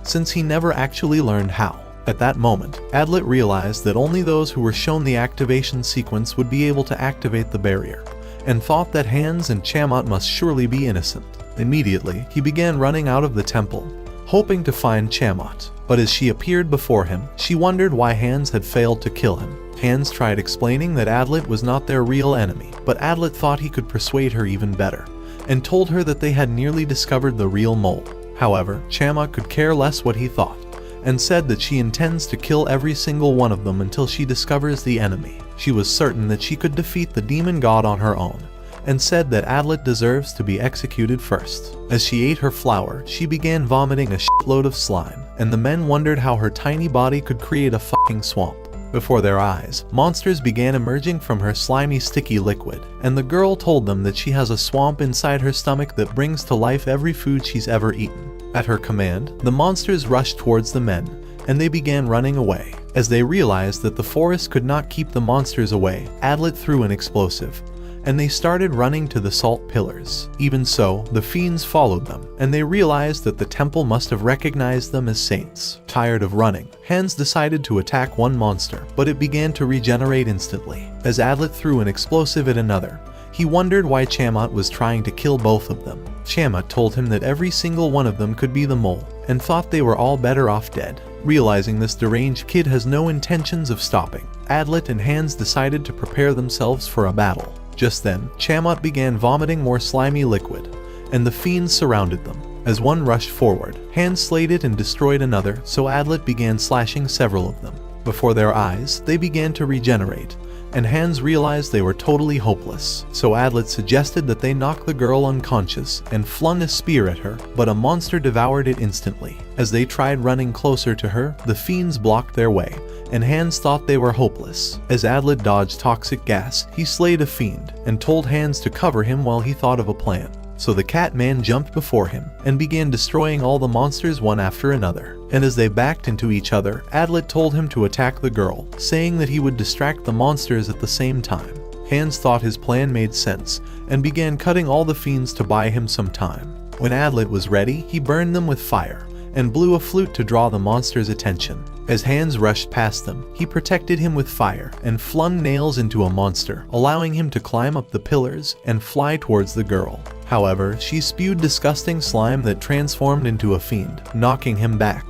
Since he never actually learned how. At that moment, Adlet realized that only those who were shown the activation sequence would be able to activate the barrier, and thought that Hans and Chamat must surely be innocent. Immediately, he began running out of the temple, hoping to find Chamat. But as she appeared before him, she wondered why Hans had failed to kill him. Hans tried explaining that Adlet was not their real enemy, but Adlet thought he could persuade her even better, and told her that they had nearly discovered the real mole. However, Chamat could care less what he thought, and said that she intends to kill every single one of them until she discovers the enemy. She was certain that she could defeat the demon god on her own, and said that Adlet deserves to be executed first. As she ate her flower, she began vomiting a shitload of slime, and the men wondered how her tiny body could create a fucking swamp. Before their eyes, monsters began emerging from her slimy sticky liquid, and the girl told them that she has a swamp inside her stomach that brings to life every food she's ever eaten. At her command, the monsters rushed towards the men, and they began running away. As they realized that the forest could not keep the monsters away, Adlet threw an explosive, and they started running to the salt pillars. Even so, the fiends followed them, and they realized that the temple must have recognized them as saints. Tired of running, Hans decided to attack one monster, but it began to regenerate instantly. As Adlet threw an explosive at another, he wondered why Chamat was trying to kill both of them. Chamat told him that every single one of them could be the mole, and thought they were all better off dead. Realizing this deranged kid has no intentions of stopping, Adlet and Hans decided to prepare themselves for a battle. Just then, Chamat began vomiting more slimy liquid, and the fiends surrounded them. As one rushed forward, Hans slayed it and destroyed another, so Adlet began slashing several of them. Before their eyes, they began to regenerate, and Hans realized they were totally hopeless. So Adlet suggested that they knock the girl unconscious and flung a spear at her, but a monster devoured it instantly. As they tried running closer to her, the fiends blocked their way, and Hans thought they were hopeless. As Adlet dodged toxic gas, he slayed a fiend, and told Hans to cover him while he thought of a plan. So the cat man jumped before him, and began destroying all the monsters one after another. And as they backed into each other, Adlet told him to attack the girl, saying that he would distract the monsters at the same time. Hans thought his plan made sense, and began cutting all the fiends to buy him some time. When Adlet was ready, he burned them with fire, and blew a flute to draw the monster's attention. As Hans rushed past them, he protected him with fire and flung nails into a monster, allowing him to climb up the pillars and fly towards the girl. However, she spewed disgusting slime that transformed into a fiend, knocking him back.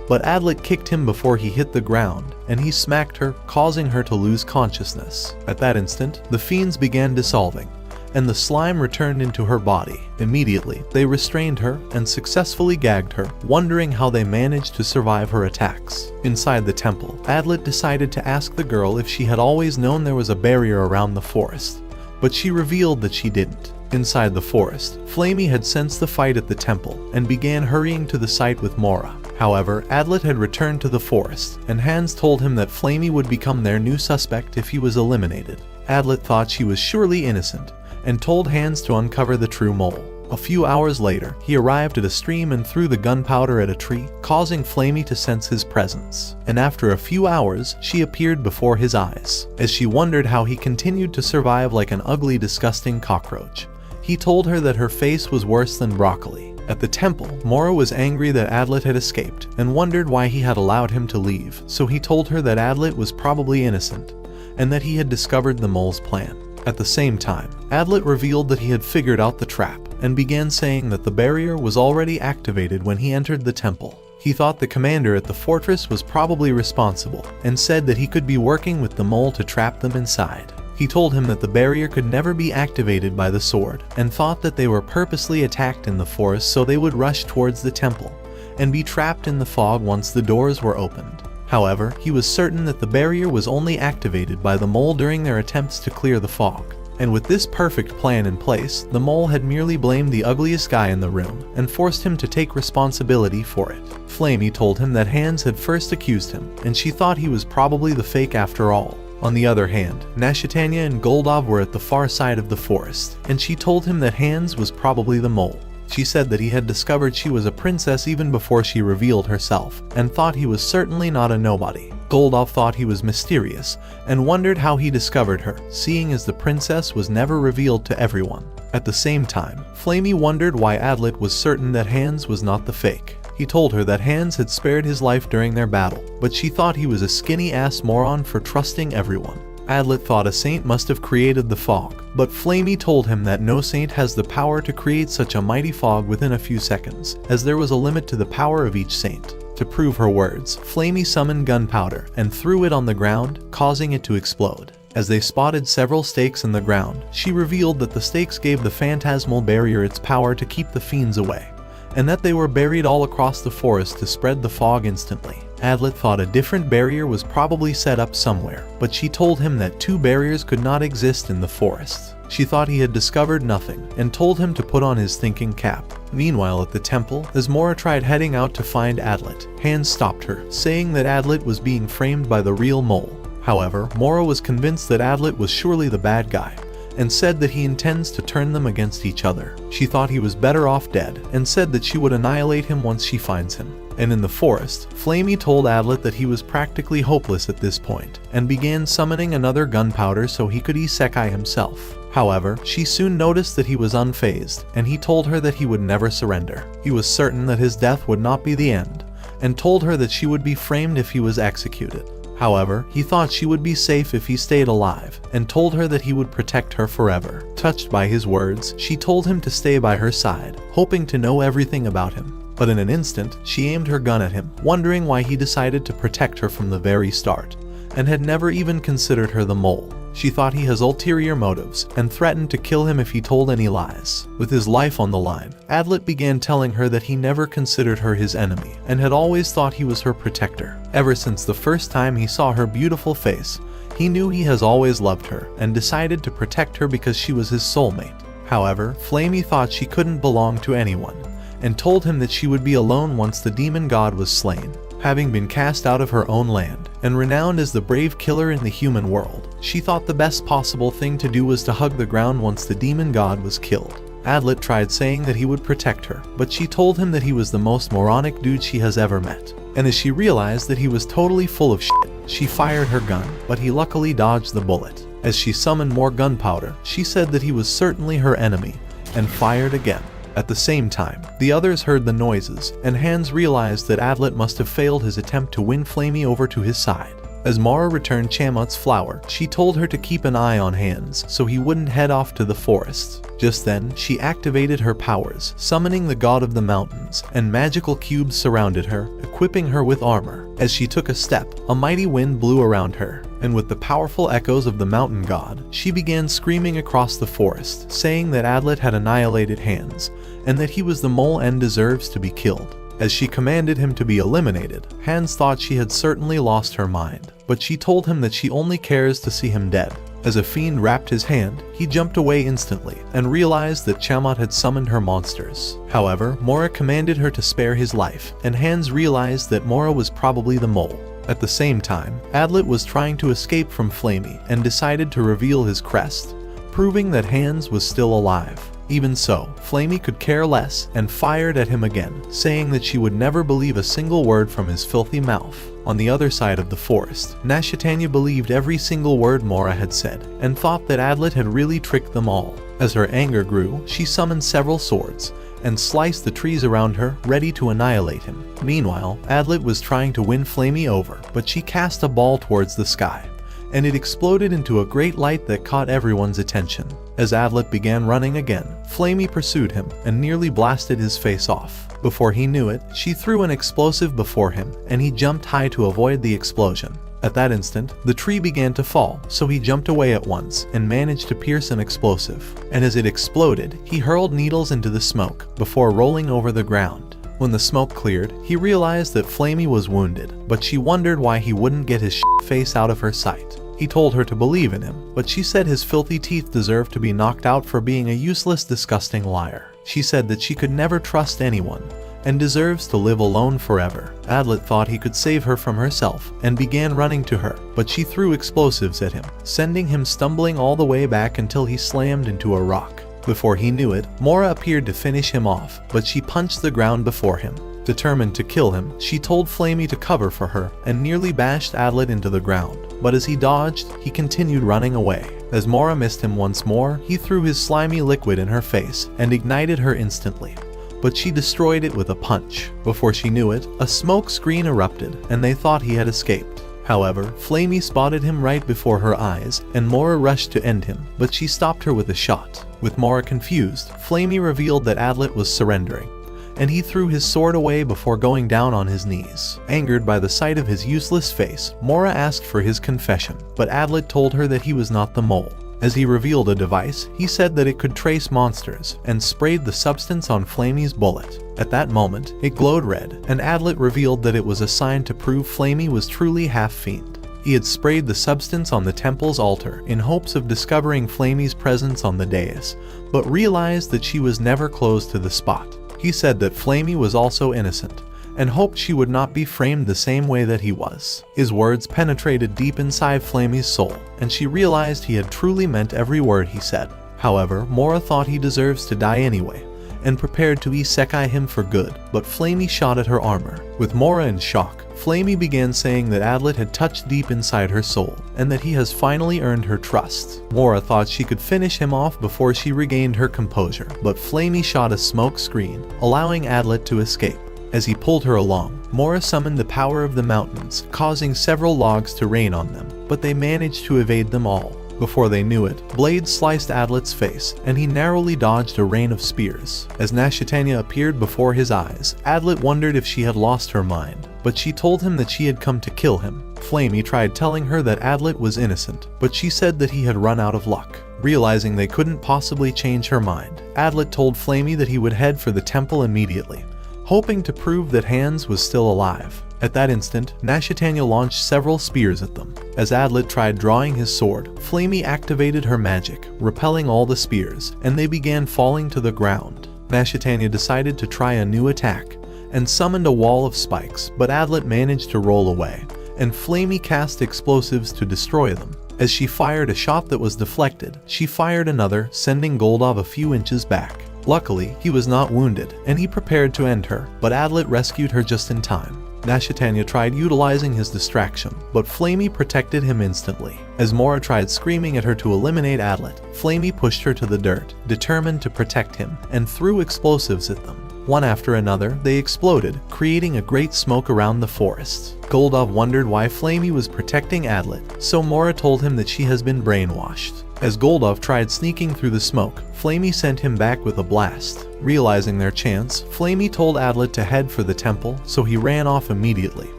But Adlet kicked him before he hit the ground, and he smacked her, causing her to lose consciousness. At that instant, the fiends began dissolving, and the slime returned into her body. Immediately, they restrained her and successfully gagged her, wondering how they managed to survive her attacks. Inside the temple, Adlet decided to ask the girl if she had always known there was a barrier around the forest, but she revealed that she didn't. Inside the forest, Flamey had sensed the fight at the temple and began hurrying to the site with Mora. However, Adlet had returned to the forest, and Hans told him that Flamey would become their new suspect if he was eliminated. Adlet thought she was surely innocent, and told Hans to uncover the true mole. A few hours later, he arrived at a stream and threw the gunpowder at a tree, causing Flamey to sense his presence. And after a few hours, she appeared before his eyes. As she wondered how he continued to survive like an ugly, disgusting cockroach, he told her that her face was worse than broccoli, At the temple, Mora was angry that Adlet had escaped and wondered why he had allowed him to leave, so he told her that Adlet was probably innocent and that he had discovered the mole's plan. At the same time, Adlet revealed that he had figured out the trap and began saying that the barrier was already activated when he entered the temple. He thought the commander at the fortress was probably responsible and said that he could be working with the mole to trap them inside. He told him that the barrier could never be activated by the sword and thought that they were purposely attacked in the forest so they would rush towards the temple and be trapped in the fog once the doors were opened. However, he was certain that the barrier was only activated by the mole during their attempts to clear the fog. And with this perfect plan in place, the mole had merely blamed the ugliest guy in the room and forced him to take responsibility for it. Flamey told him that Hans had first accused him, and she thought he was probably the fake after all. On the other hand, Nashatanya and Goldov were at the far side of the forest, and she told him that Hans was probably the mole. She said that he had discovered she was a princess even before she revealed herself, and thought he was certainly not a nobody. Goldov thought he was mysterious, and wondered how he discovered her, seeing as the princess was never revealed to everyone. At the same time, Flamey wondered why Adlet was certain that Hans was not the fake. He told her that Hans had spared his life during their battle, but she thought he was a skinny-ass moron for trusting everyone. Adlet thought a saint must have created the fog, but Flamey told him that no saint has the power to create such a mighty fog within a few seconds, as there was a limit to the power of each saint. To prove her words, Flamey summoned gunpowder and threw it on the ground, causing it to explode. As they spotted several stakes in the ground, she revealed that the stakes gave the phantasmal barrier its power to keep the fiends away, and that they were buried all across the forest to spread the fog instantly. Adlet thought a different barrier was probably set up somewhere, but she told him that two barriers could not exist in the forest. She thought he had discovered nothing, and told him to put on his thinking cap. Meanwhile at the temple, as Mora tried heading out to find Adlet, Hans stopped her, saying that Adlet was being framed by the real mole. However, Mora was convinced that Adlet was surely the bad guy, and said that he intends to turn them against each other. She thought he was better off dead, and said that she would annihilate him once she finds him. And in the forest, Flamey told Adlet that he was practically hopeless at this point, and began summoning another gunpowder so he could isekai himself. However, she soon noticed that he was unfazed, and he told her that he would never surrender. He was certain that his death would not be the end, and told her that she would be framed if he was executed. However, he thought she would be safe if he stayed alive, and told her that he would protect her forever. Touched by his words, she told him to stay by her side, hoping to know everything about him. But in an instant, she aimed her gun at him, wondering why he decided to protect her from the very start, and had never even considered her the mole. She thought he has ulterior motives, and threatened to kill him if he told any lies. With his life on the line, Adlet began telling her that he never considered her his enemy, and had always thought he was her protector. Ever since the first time he saw her beautiful face, he knew he has always loved her, and decided to protect her because she was his soulmate. However, Flamey thought she couldn't belong to anyone, and told him that she would be alone once the demon god was slain. Having been cast out of her own land, and renowned as the brave killer in the human world, she thought the best possible thing to do was to hug the ground once the demon god was killed. Adlet tried saying that he would protect her, but she told him that he was the most moronic dude she has ever met. And as she realized that he was totally full of shit, she fired her gun, but he luckily dodged the bullet. As she summoned more gunpowder, she said that he was certainly her enemy, and fired again. At the same time, the others heard the noises, and Hans realized that Adlet must have failed his attempt to win Flamey over to his side. As Mara returned Chamot's flower, she told her to keep an eye on Hans so he wouldn't head off to the forest. Just then, she activated her powers, summoning the god of the mountains, and magical cubes surrounded her, equipping her with armor. As she took a step, a mighty wind blew around her, and with the powerful echoes of the mountain god, she began screaming across the forest, saying that Adlet had annihilated Hans, and that he was the mole and deserves to be killed. As she commanded him to be eliminated, Hans thought she had certainly lost her mind, but she told him that she only cares to see him dead. As a fiend wrapped his hand, he jumped away instantly, and realized that Chamot had summoned her monsters. However, Mora commanded her to spare his life, and Hans realized that Mora was probably the mole. At the same time, Adlet was trying to escape from Flamey, and decided to reveal his crest, proving that Hans was still alive. Even so, Flamey could care less, and fired at him again, saying that she would never believe a single word from his filthy mouth. On the other side of the forest, Nashatanya believed every single word Mora had said, and thought that Adlet had really tricked them all. As her anger grew, she summoned several swords, and sliced the trees around her, ready to annihilate him. Meanwhile, Adlet was trying to win Flamey over, but she cast a ball towards the sky, and it exploded into a great light that caught everyone's attention. As Adlet began running again, Flamey pursued him and nearly blasted his face off. Before he knew it, she threw an explosive before him, and he jumped high to avoid the explosion. At that instant, the tree began to fall, so he jumped away at once and managed to pierce an explosive. And as it exploded, he hurled needles into the smoke before rolling over the ground. When the smoke cleared, he realized that Flamey was wounded, but she wondered why he wouldn't get his face out of her sight. He told her to believe in him, but she said his filthy teeth deserved to be knocked out for being a useless, disgusting liar. She said that she could never trust anyone and deserves to live alone forever. Adlet thought he could save her from herself and began running to her, but she threw explosives at him, sending him stumbling all the way back until he slammed into a rock. Before he knew it, Mora appeared to finish him off, but she punched the ground before him. Determined to kill him, she told Flamey to cover for her and nearly bashed Adlet into the ground. But as he dodged, he continued running away. As Mora missed him once more, he threw his slimy liquid in her face and ignited her instantly. But she destroyed it with a punch. Before she knew it, a smoke screen erupted and they thought he had escaped. However, Flamey spotted him right before her eyes, and Mora rushed to end him, but she stopped her with a shot. With Mora confused, Flamey revealed that Adlet was surrendering, and he threw his sword away before going down on his knees. Angered by the sight of his useless face, Mora asked for his confession, but Adlet told her that he was not the mole. As he revealed a device, he said that it could trace monsters, and sprayed the substance on Flamey's bullet. At that moment, it glowed red, and Adlet revealed that it was a sign to prove Flamey was truly half-fiend. He had sprayed the substance on the temple's altar in hopes of discovering Flamey's presence on the dais, but realized that she was never close to the spot. He said that Flamey was also innocent, and hoped she would not be framed the same way that he was. His words penetrated deep inside Flamey's soul, and she realized he had truly meant every word he said. However, Mora thought he deserves to die anyway, and prepared to isekai him for good, but Flamey shot at her armor. With Mora in shock, Flamey began saying that Adlet had touched deep inside her soul, and that he has finally earned her trust. Mora thought she could finish him off before she regained her composure, but Flamey shot a smoke screen, allowing Adlet to escape. As he pulled her along, Mora summoned the power of the mountains, causing several logs to rain on them, but they managed to evade them all. Before they knew it, blades sliced Adlet's face, and he narrowly dodged a rain of spears. As Nashitania appeared before his eyes, Adlet wondered if she had lost her mind, but she told him that she had come to kill him. Flamey tried telling her that Adlet was innocent, but she said that he had run out of luck. Realizing they couldn't possibly change her mind, Adlet told Flamey that he would head for the temple immediately, hoping to prove that Hans was still alive. At that instant, Nashitania launched several spears at them. As Adlet tried drawing his sword, Flamey activated her magic, repelling all the spears, and they began falling to the ground. Nashitania decided to try a new attack, and summoned a wall of spikes, but Adlet managed to roll away, and Flamey cast explosives to destroy them. As she fired a shot that was deflected, she fired another, sending Goldov a few inches back. Luckily, he was not wounded, and he prepared to end her, but Adlet rescued her just in time. Nashitania tried utilizing his distraction, but Flamey protected him instantly. As Mora tried screaming at her to eliminate Adlet, Flamey pushed her to the dirt, determined to protect him, and threw explosives at them. One after another, they exploded, creating a great smoke around the forest. Goldov wondered why Flamey was protecting Adlet, so Mora told him that she has been brainwashed. As Goldov tried sneaking through the smoke, Flamey sent him back with a blast. Realizing their chance, Flamey told Adlet to head for the temple, so he ran off immediately.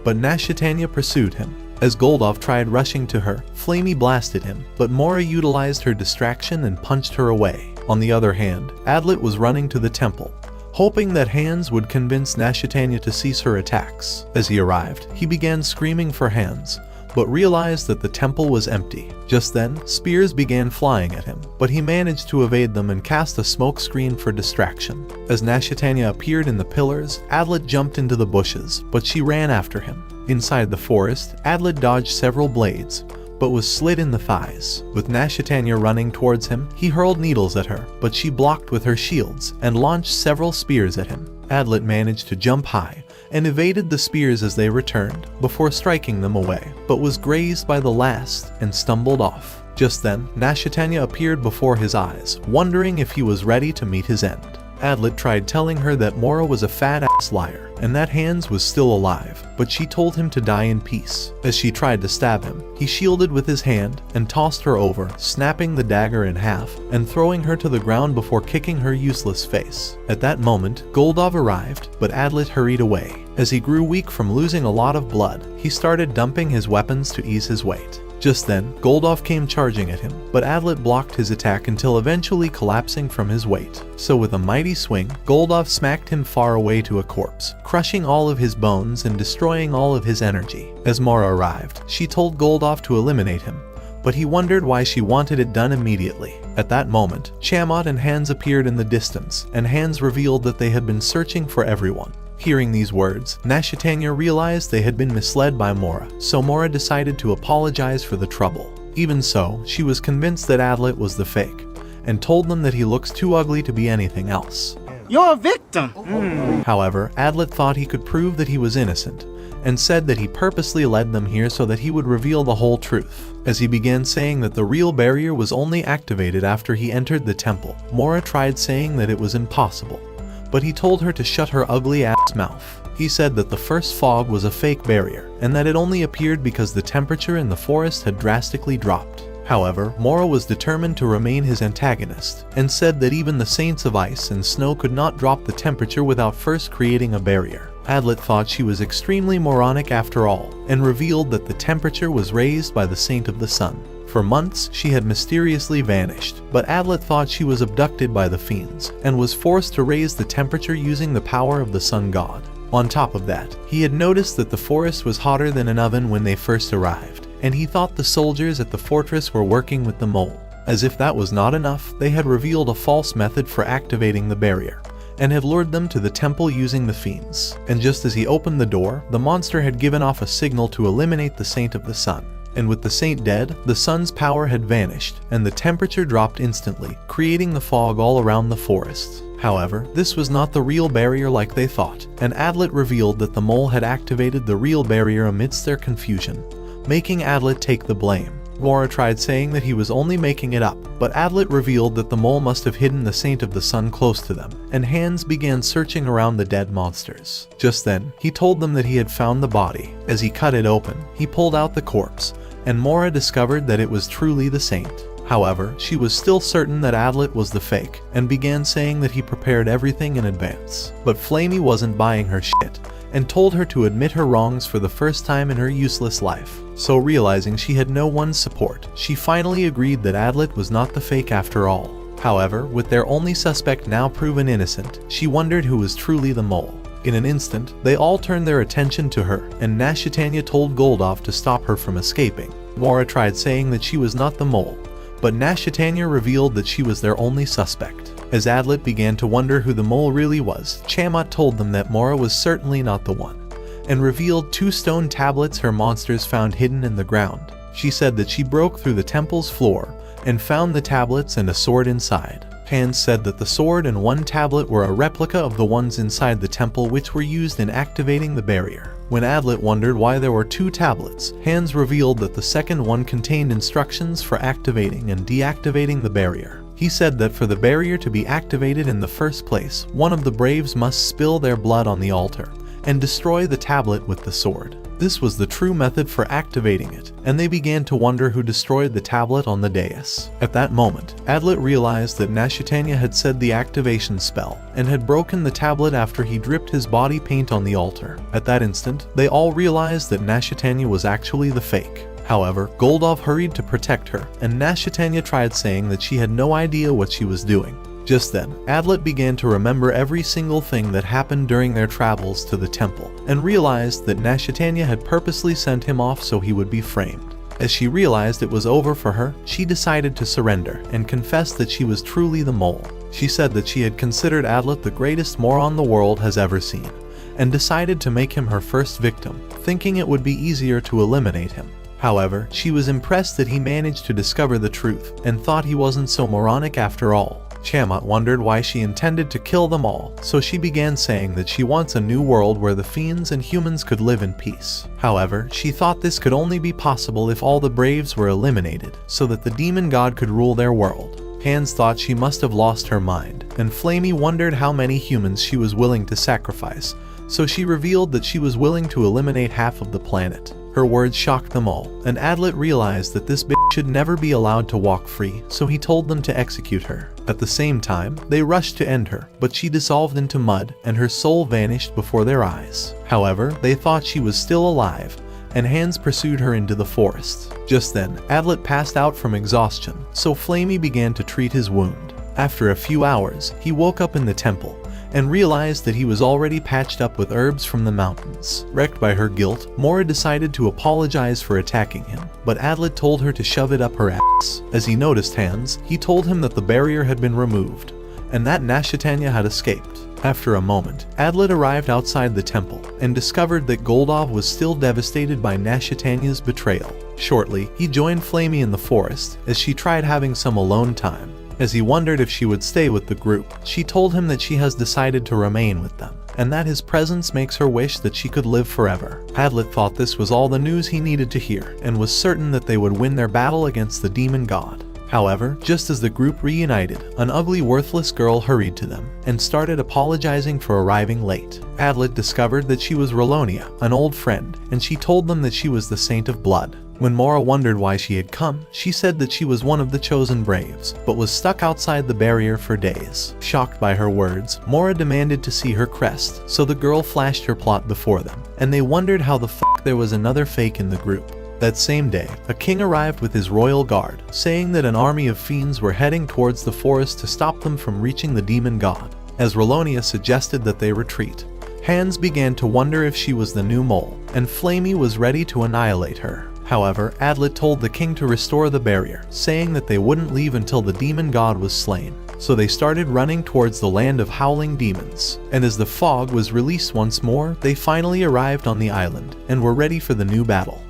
But Nashitania pursued him. As Goldov tried rushing to her, Flamey blasted him, but Mora utilized her distraction and punched her away. On the other hand, Adlet was running to the temple, hoping that Hans would convince Nashitania to cease her attacks. As he arrived, he began screaming for Hans, but realized that the temple was empty. Just then, spears began flying at him, but he managed to evade them and cast a smoke screen for distraction. As Nashitania appeared in the pillars, Adlet jumped into the bushes, but she ran after him. Inside the forest, Adlet dodged several blades, but was slit in the thighs. With Nashitania running towards him, he hurled needles at her, but she blocked with her shields and launched several spears at him. Adlet managed to jump high and evaded the spears as they returned, before striking them away, but was grazed by the last and stumbled off. Just then, Nashitania appeared before his eyes, wondering if he was ready to meet his end. Adlet tried telling her that Mora was a fat-ass liar and that Hans was still alive, but she told him to die in peace. As she tried to stab him, he shielded with his hand and tossed her over, snapping the dagger in half and throwing her to the ground before kicking her useless face. At that moment, Goldov arrived, but Adlet hurried away. As he grew weak from losing a lot of blood, he started dumping his weapons to ease his weight. Just then, Goldov came charging at him, but Adlet blocked his attack until eventually collapsing from his weight. So with a mighty swing, Goldov smacked him far away to a corpse, crushing all of his bones and destroying all of his energy. As Mora arrived, she told Goldov to eliminate him, but he wondered why she wanted it done immediately. At that moment, Chamat and Hans appeared in the distance, and Hans revealed that they had been searching for everyone. Hearing these words, Nashitanya realized they had been misled by Mora, so Mora decided to apologize for the trouble. Even so, she was convinced that Adlet was the fake, and told them that he looks too ugly to be anything else. You're a victim. However, Adlet thought he could prove that he was innocent, and said that he purposely led them here so that he would reveal the whole truth. As he began saying that the real barrier was only activated after he entered the temple, Mora tried saying that it was impossible, but he told her to shut her ugly ass mouth. He said that the first fog was a fake barrier, and that it only appeared because the temperature in the forest had drastically dropped. However, Mora was determined to remain his antagonist, and said that even the saints of ice and snow could not drop the temperature without first creating a barrier. Adlet thought she was extremely moronic after all, and revealed that the temperature was raised by the saint of the sun. For months, she had mysteriously vanished, but Adlet thought she was abducted by the fiends, and was forced to raise the temperature using the power of the sun god. On top of that, he had noticed that the forest was hotter than an oven when they first arrived, and he thought the soldiers at the fortress were working with the mole. As if that was not enough, they had revealed a false method for activating the barrier, and had lured them to the temple using the fiends. And just as he opened the door, the monster had given off a signal to eliminate the saint of the sun. And with the saint dead, the sun's power had vanished, and the temperature dropped instantly, creating the fog all around the forest. However, this was not the real barrier like they thought, and Adlet revealed that the mole had activated the real barrier amidst their confusion, making Adlet take the blame. Mora tried saying that he was only making it up, but Adlet revealed that the mole must have hidden the saint of the sun close to them, and Hans began searching around the dead monsters. Just then, he told them that he had found the body. As he cut it open, he pulled out the corpse, and Mora discovered that it was truly the saint. However, she was still certain that Adlet was the fake, and began saying that he prepared everything in advance. But Flamey wasn't buying her shit, and told her to admit her wrongs for the first time in her useless life. So realizing she had no one's support, she finally agreed that Adlet was not the fake after all. However, with their only suspect now proven innocent, she wondered who was truly the mole. In an instant, they all turned their attention to her, and Nashitanya told Goldov to stop her from escaping. Mora tried saying that she was not the mole, but Nashitanya revealed that she was their only suspect. As Adlet began to wonder who the mole really was, Chamat told them that Mora was certainly not the one, and revealed 2 stone tablets her monsters found hidden in the ground. She said that she broke through the temple's floor and found the tablets and a sword inside. Hans said that the sword and 1 tablet were a replica of the ones inside the temple which were used in activating the barrier. When Adlet wondered why there were 2 tablets, Hans revealed that the second one contained instructions for activating and deactivating the barrier. He said that for the barrier to be activated in the first place, one of the braves must spill their blood on the altar and destroy the tablet with the sword. This was the true method for activating it, and they began to wonder who destroyed the tablet on the dais. At that moment, Adlet realized that Nashitanya had said the activation spell, and had broken the tablet after he dripped his body paint on the altar. At that instant, they all realized that Nashitanya was actually the fake. However, Goldov hurried to protect her, and Nashitanya tried saying that she had no idea what she was doing. Just then, Adlet began to remember every single thing that happened during their travels to the temple, and realized that Nashitanya had purposely sent him off so he would be framed. As she realized it was over for her, she decided to surrender, and confessed that she was truly the mole. She said that she had considered Adlet the greatest moron the world has ever seen, and decided to make him her first victim, thinking it would be easier to eliminate him. However, she was impressed that he managed to discover the truth, and thought he wasn't so moronic after all. Chamat wondered why she intended to kill them all, so she began saying that she wants a new world where the fiends and humans could live in peace. However, she thought this could only be possible if all the braves were eliminated, so that the demon god could rule their world. Hans thought she must have lost her mind, and Flamey wondered how many humans she was willing to sacrifice, so she revealed that she was willing to eliminate half of the planet. Her words shocked them all, and Adlet realized that this bitch should never be allowed to walk free, so he told them to execute her. At the same time, they rushed to end her, but she dissolved into mud and her soul vanished before their eyes. However, they thought she was still alive, and Hans pursued her into the forest. Just then, Adlet passed out from exhaustion, so Flamey began to treat his wound. After a few hours, he woke up in the temple, and realized that he was already patched up with herbs from the mountains. Wrecked by her guilt, Mora decided to apologize for attacking him, but Adlet told her to shove it up her ass. As he noticed Hans, he told him that the barrier had been removed, and that Nashatanya had escaped. After a moment, Adlet arrived outside the temple, and discovered that Goldov was still devastated by Nashatanya's betrayal. Shortly, he joined Flamey in the forest, as she tried having some alone time. As he wondered if she would stay with the group, she told him that she has decided to remain with them, and that his presence makes her wish that she could live forever. Adlet thought this was all the news he needed to hear, and was certain that they would win their battle against the demon god. However, just as the group reunited, an ugly, worthless girl hurried to them, and started apologizing for arriving late. Adlet discovered that she was Rolonia, an old friend, and she told them that she was the Saint of Blood. When Mora wondered why she had come, she said that she was one of the chosen braves, but was stuck outside the barrier for days. Shocked by her words, Mora demanded to see her crest, so the girl flashed her plot before them, and they wondered how the fuck there was another fake in the group. That same day, a king arrived with his royal guard, saying that an army of fiends were heading towards the forest to stop them from reaching the demon god. As Rolonia suggested that they retreat, Hans began to wonder if she was the new mole, and Flamey was ready to annihilate her. However, Adlet told the king to restore the barrier, saying that they wouldn't leave until the demon god was slain. So they started running towards the land of howling demons, and as the fog was released once more, they finally arrived on the island, and were ready for the new battle.